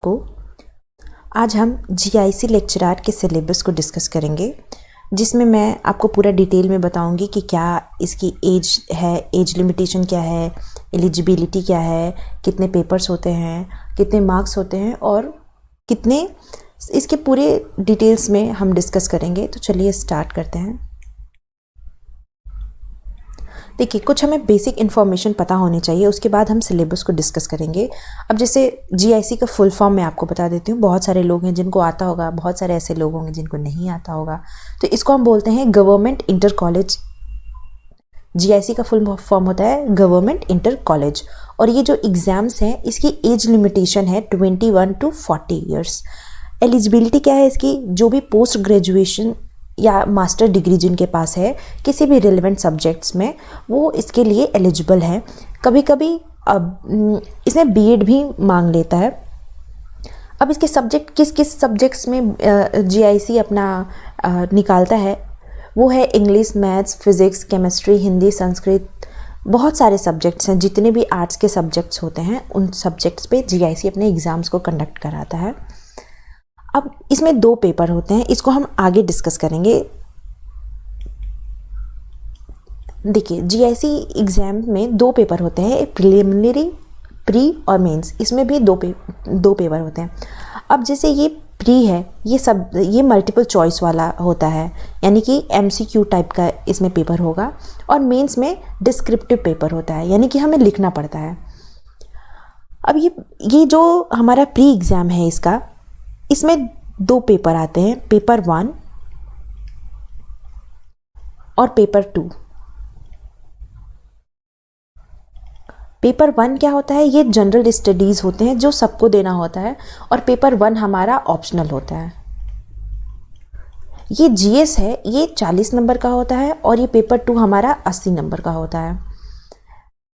को आज हम जीआईसी लेक्चरार के सिलेबस को डिस्कस करेंगे, जिसमें मैं आपको पूरा डिटेल में बताऊंगी कि क्या इसकी एज है, एज लिमिटेशन क्या है, एलिजिबिलिटी क्या है, कितने पेपर्स होते हैं, कितने मार्क्स होते हैं और कितने, इसके पूरे डिटेल्स में हम डिस्कस करेंगे। तो चलिए स्टार्ट करते हैं। देखिए, कुछ हमें बेसिक इन्फॉर्मेशन पता होनी चाहिए, उसके बाद हम सिलेबस को डिस्कस करेंगे। अब जैसे जीआईसी का फुल फॉर्म मैं आपको बता देती हूँ। बहुत सारे लोग हैं जिनको आता होगा, बहुत सारे ऐसे लोग होंगे जिनको नहीं आता होगा। तो इसको हम बोलते हैं गवर्नमेंट इंटर कॉलेज। जीआईसी का फुल फॉर्म होता है गवर्नमेंट इंटर कॉलेज। और ये जो एग्ज़ाम्स हैं, इसकी एज लिमिटेशन है 21 to 40 ईयर्स। एलिजिबिलिटी क्या है इसकी? जो भी पोस्ट ग्रेजुएशन या मास्टर डिग्री जिनके पास है किसी भी रिलेवेंट सब्जेक्ट्स में, वो इसके लिए एलिजिबल है। कभी कभी अब इसमें बीएड भी मांग लेता है। अब इसके सब्जेक्ट किस किस सब्जेक्ट्स में जीआईसी अपना निकालता है, वो है English, maths, physics, chemistry, Hindi, Sanskrit. बहुत सारे सब्जेक्ट्स हैं, जितने भी आर्ट्स के सब्जेक्ट्स होते हैं उन सब्जेक्ट्स पे जीआईसी अपने एग्ज़ाम्स को कंडक्ट कराता है। अब इसमें 2 पेपर होते हैं, इसको हम आगे डिस्कस करेंगे। देखिए, जीआईसी एग्ज़ाम में 2 पेपर होते हैं, प्रिलिमिनरी, प्री और मेंस। इसमें भी दो पेपर होते हैं। अब जैसे ये प्री है, ये मल्टीपल चॉइस वाला होता है, यानी कि एमसीक्यू टाइप का इसमें पेपर होगा। और मेंस में डिस्क्रिप्टिव पेपर होता है, यानी कि हमें लिखना पड़ता है। अब ये जो हमारा प्री एग्ज़ाम है इसमें 2 पेपर आते हैं, पेपर 1 और पेपर 2। पेपर 1 क्या होता है? ये जनरल स्टडीज़ होते हैं जो सबको देना होता है, और पेपर 1 हमारा ऑप्शनल होता है। ये जीएस है, ये 40 नंबर का होता है, और ये पेपर 2 हमारा 80 नंबर का होता है।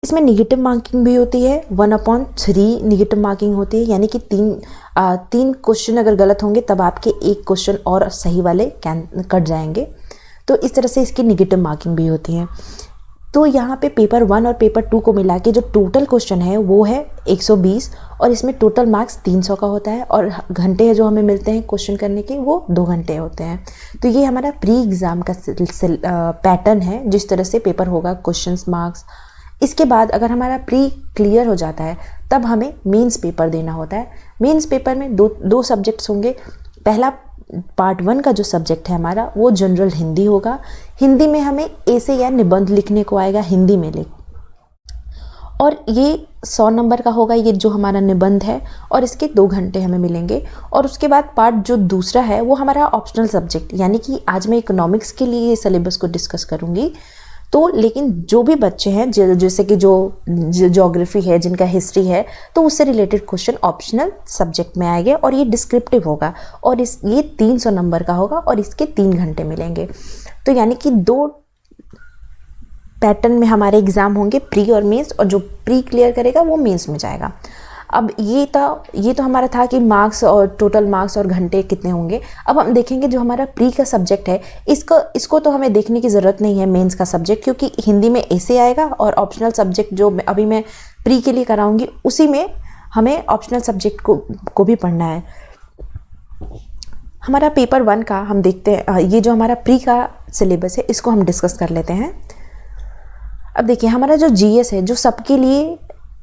इसमें निगेटिव मार्किंग भी होती है, 1/3 निगेटिव मार्किंग होती है, यानी कि 3 क्वेश्चन अगर गलत होंगे तब आपके 1 क्वेश्चन और सही वाले कट जाएंगे। तो इस तरह से इसकी निगेटिव मार्किंग भी होती है। तो यहाँ पे पेपर 1 और पेपर 2 को मिला के जो टोटल क्वेश्चन है वो है 120, और इसमें टोटल मार्क्स 300 का होता है, और घंटे जो हमें मिलते हैं क्वेश्चन करने के वो 2 घंटे होते हैं। तो ये हमारा प्री एग्ज़ाम का पैटर्न है, जिस तरह से पेपर होगा, क्वेश्चंस, मार्क्स। इसके बाद अगर हमारा प्री क्लियर हो जाता है तब हमें मेंस पेपर देना होता है। मेंस पेपर में दो सब्जेक्ट्स होंगे। पहला पार्ट 1 का जो सब्जेक्ट है हमारा, वो जनरल हिंदी होगा। हिंदी में हमें ऐसे या निबंध लिखने को आएगा, हिंदी में और ये 100 नंबर का होगा, ये जो हमारा निबंध है, और इसके 2 घंटे हमें मिलेंगे। और उसके बाद पार्ट जो दूसरा है वो हमारा ऑप्शनल सब्जेक्ट, यानी कि आज मैं इकोनॉमिक्स के लिए सिलेबस को डिस्कस करूँगी। तो लेकिन जो भी बच्चे हैं जैसे कि जो ज्योग्राफी है, जिनका हिस्ट्री है, तो उससे रिलेटेड क्वेश्चन ऑप्शनल सब्जेक्ट में आएंगे, और ये डिस्क्रिप्टिव होगा, और ये 300 नंबर का होगा, और इसके 3 घंटे मिलेंगे। तो यानी कि 2 पैटर्न में हमारे एग्ज़ाम होंगे, प्री और मेंस, और जो प्री क्लियर करेगा वो मेंस में जाएगा। अब ये तो हमारा था कि मार्क्स और टोटल मार्क्स और घंटे कितने होंगे। अब हम देखेंगे जो हमारा प्री का सब्जेक्ट है, इसको तो हमें देखने की ज़रूरत नहीं है, मेंस का सब्जेक्ट, क्योंकि हिंदी में ऐसे आएगा, और ऑप्शनल सब्जेक्ट जो अभी मैं प्री के लिए कराऊंगी उसी में हमें ऑप्शनल सब्जेक्ट को भी पढ़ना है। हमारा पेपर 1 का हम देखते हैं, ये जो हमारा प्री का सिलेबस है इसको हम डिस्कस कर लेते हैं। अब देखिए, हमारा जो जीएस है जो सबके लिए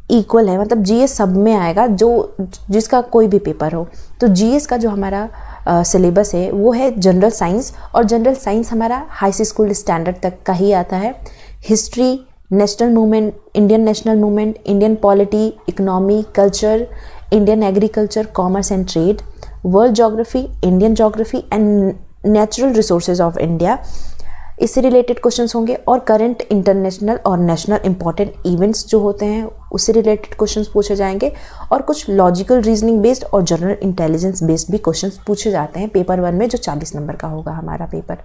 इक्वल है, मतलब जीएस सब में आएगा, जिसका कोई भी पेपर हो। तो जीएस का जो हमारा सिलेबस है वो है जनरल साइंस, और जनरल साइंस हमारा हाई स्कूल स्टैंडर्ड तक का ही आता है। History, national movement, Indian national movement, Indian polity, economy, culture, Indian agriculture, commerce and trade, world geography, Indian geography and natural resources of India, इससे related questions होंगे। और current, international और national important events जो होते हैं उससे related questions पूछे जाएंगे, और कुछ लॉजिकल रीजनिंग बेस्ड और जनरल इंटेलिजेंस बेस्ड भी क्वेश्चंस पूछे जाते हैं पेपर 1 में, जो 40 नंबर का होगा हमारा पेपर।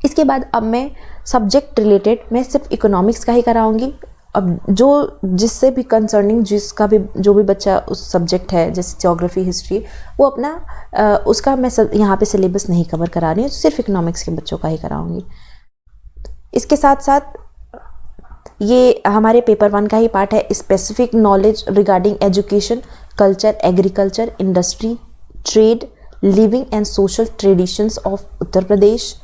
इसके बाद अब मैं सब्जेक्ट रिलेटेड मैं सिर्फ इकोनॉमिक्स का ही कराऊंगी। अब जिससे भी कंसर्निंग जो भी बच्चा उस सब्जेक्ट है, जैसे ज्योग्राफी, हिस्ट्री, वो अपना उसका मैं यहाँ पे सिलेबस नहीं कवर करा रही हूँ, सिर्फ इकोनॉमिक्स के बच्चों का ही कराऊंगी। इसके साथ साथ ये हमारे पेपर 1 का ही पार्ट है, specific knowledge regarding education, culture, agriculture, industry, trade, living and social traditions of Uttar Pradesh.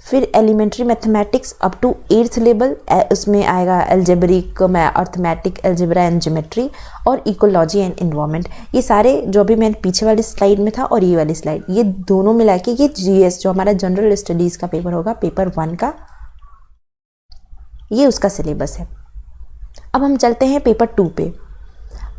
फिर elementary mathematics up to 8th level, उसमें आएगा algebraic, arithmetic, algebra and geometry, और इकोलॉजी एंड इन्वायरमेंट। ये सारे जो भी मैंने पीछे वाली स्लाइड में था और ये वाली स्लाइड, ये दोनों मिला के ये जीएस जो हमारा जनरल स्टडीज़ का पेपर होगा, पेपर 1 का, ये उसका सिलेबस है। अब हम चलते हैं पेपर 2 पे।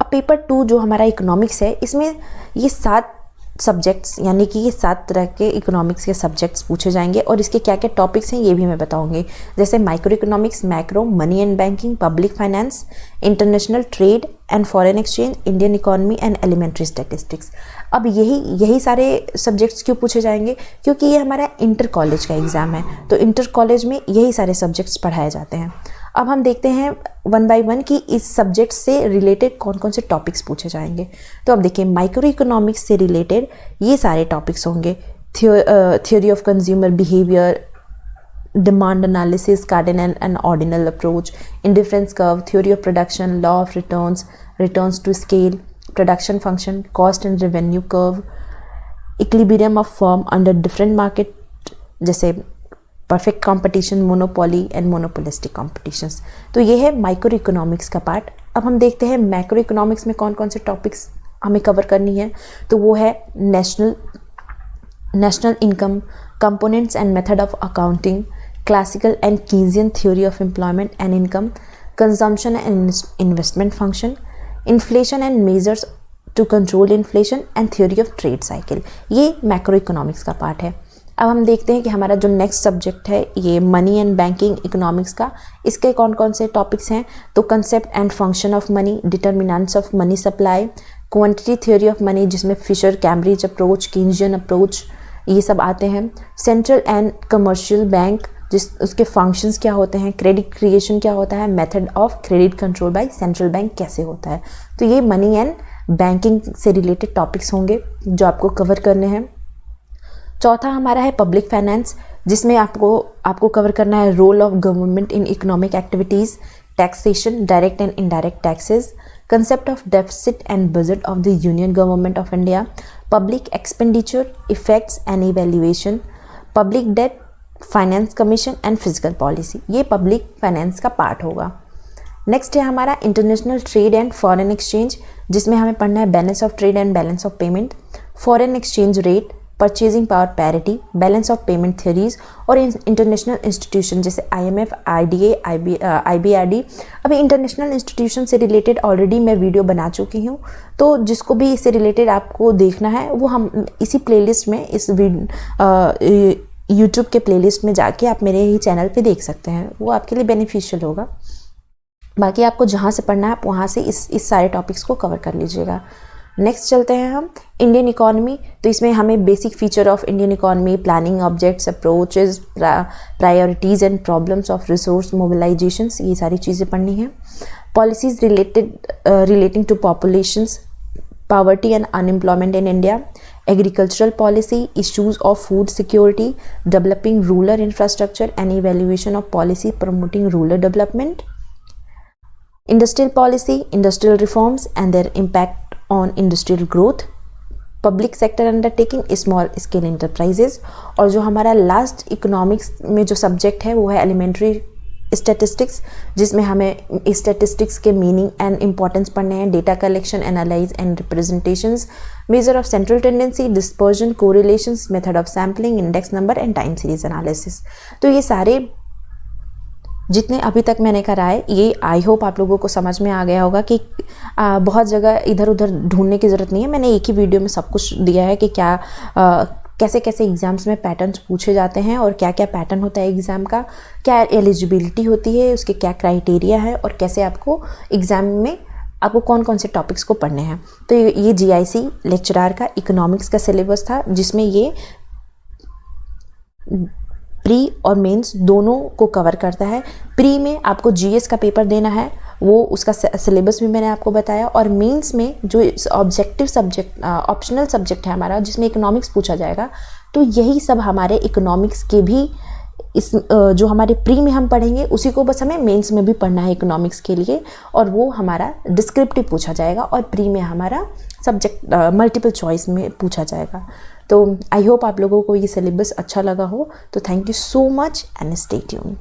अब पेपर 2 जो हमारा इकोनॉमिक्स है, इसमें ये 7 सब्जेक्ट्स, यानी कि ये 7 तरह के इकोनॉमिक्स के सब्जेक्ट्स पूछे जाएंगे, और इसके क्या क्या टॉपिक्स हैं ये भी मैं बताऊंगी। जैसे micro economics, macro, money and banking, public finance, international trade and foreign exchange, Indian economy and elementary statistics. अब यही सारे सब्जेक्ट्स क्यों पूछे जाएंगे? क्योंकि ये हमारा इंटर कॉलेज का एग्ज़ाम है, तो इंटर कॉलेज में यही सारे सब्जेक्ट्स पढ़ाए जाते हैं। अब हम देखते हैं 1 बाय 1 कि इस सब्जेक्ट से रिलेटेड कौन कौन से टॉपिक्स पूछे जाएंगे। तो अब देखिए, माइक्रो इकोनॉमिक्स से रिलेटेड ये सारे टॉपिक्स होंगे। Theory of consumer behaviour, demand analysis, cardinal and ordinal approach, indifference curve, theory of production, law of returns to scale, production function, cost and revenue curve, equilibrium of firm under different market, जैसे perfect competition, monopoly and monopolistic competitions. तो ये है micro economics का part. अब हम देखते हैं macro economics में कौन कौन से टॉपिक्स हमें कवर करनी है। तो वो है national income, components and method of accounting, classical and Keynesian theory of employment and income, consumption and investment function, inflation and measures to control inflation and theory of trade cycle. ये macro economics का part है। अब हम देखते हैं कि हमारा जो नेक्स्ट सब्जेक्ट है ये मनी एंड बैंकिंग इकोनॉमिक्स का, इसके कौन कौन से टॉपिक्स हैं। तो concept and function of money, determinants of money supply, quantity theory of money जिसमें फिशर, कैम्ब्रिज अप्रोच, कीन्जियन अप्रोच, ये सब आते हैं। सेंट्रल एंड कमर्शियल बैंक, उसके फंक्शंस क्या होते हैं, क्रेडिट क्रिएशन क्या होता है, method of credit control by central bank कैसे होता है। तो ये मनी एंड बैंकिंग से रिलेटेड टॉपिक्स होंगे जो आपको कवर करने हैं। चौथा हमारा है पब्लिक फाइनेंस, जिसमें आपको कवर करना है role of government in economic activities, taxation, direct and indirect taxes, concept of deficit and budget of the union government of India, public expenditure, effects and evaluation, public debt, finance commission and physical policy. ये public finance का part होगा। Next है हमारा international trade and foreign exchange, जिसमें हमें पढ़ना है balance of trade and balance of payment, foreign exchange rate, purchasing power parity, balance of payment theories, और इंटरनेशनल इंस्टीट्यूशन जैसे IMF, IDA, IBRD। अभी इंटरनेशनल इंस्टीट्यूशन से रिलेटेड ऑलरेडी मैं video बना चुकी हूँ, तो जिसको भी इससे रिलेटेड आपको देखना है वो हम इसी प्लेलिस्ट में, इस यूट्यूब के प्लेलिस्ट में जाके आप मेरे ही चैनल पे देख सकते हैं, वो आपके लिए बेनिफिशियल होगा। बाकी आपको जहाँ से पढ़ना है आप वहाँ से इस सारे टॉपिक्स को कवर कर लीजिएगा। नेक्स्ट चलते हैं हम इंडियन इकोनॉमी। तो इसमें हमें basic feature of Indian economy, planning objects, approaches, priorities and problems of resource mobilisations, ये सारी चीज़ें पढ़नी है। Policies relating to populations, poverty and unemployment in India, agricultural policy, issues of food security, developing rural infrastructure and evaluation of policy promoting rural development, industrial policy, industrial reforms and their impact on industrial growth, public sector undertaking, small scale enterprises, और जो हमारा last economics में जो subject है वो है elementary statistics, जिसमें हमें स्टैटिस्टिक्स के मीनिंग एंड इंपॉर्टेंस पढ़ने हैं, data collection, analyse and representations, measure of central tendency, dispersion, correlations, method of sampling, index number and time series analysis. तो ये सारे जितने अभी तक मैंने कराए, ये आई होप आप लोगों को समझ में आ गया होगा कि बहुत जगह इधर उधर ढूंढने की ज़रूरत नहीं है। मैंने एक ही वीडियो में सब कुछ दिया है कि क्या कैसे कैसे एग्ज़ाम्स में पैटर्न्स पूछे जाते हैं और क्या क्या पैटर्न होता है एग्ज़ाम का, क्या एलिजिबिलिटी होती है, उसके क्या क्राइटेरिया है, और कैसे आपको एग्ज़ाम में आपको कौन कौन से टॉपिक्स को पढ़ने हैं। तो ये GIC लेक्चरार का इकोनॉमिक्स का सिलेबस था, जिसमें ये प्री और मेंस दोनों को कवर करता है। प्री में आपको GS का पेपर देना है, वो उसका सिलेबस भी मैंने आपको बताया, और मेंस में जो ऑब्जेक्टिव सब्जेक्ट ऑप्शनल सब्जेक्ट है हमारा, जिसमें इकोनॉमिक्स पूछा जाएगा, तो यही सब हमारे इकोनॉमिक्स के भी इस जो हमारे प्री में हम पढ़ेंगे उसी को बस हमें मेंस में भी पढ़ना है इकोनॉमिक्स के लिए, और वो हमारा डिस्क्रिप्टिव पूछा जाएगा और प्री में हमारा सब्जेक्ट मल्टीपल चॉइस में पूछा जाएगा। तो आई होप आप लोगों को ये सिलेबस अच्छा लगा हो। तो thank you so much and stay tuned.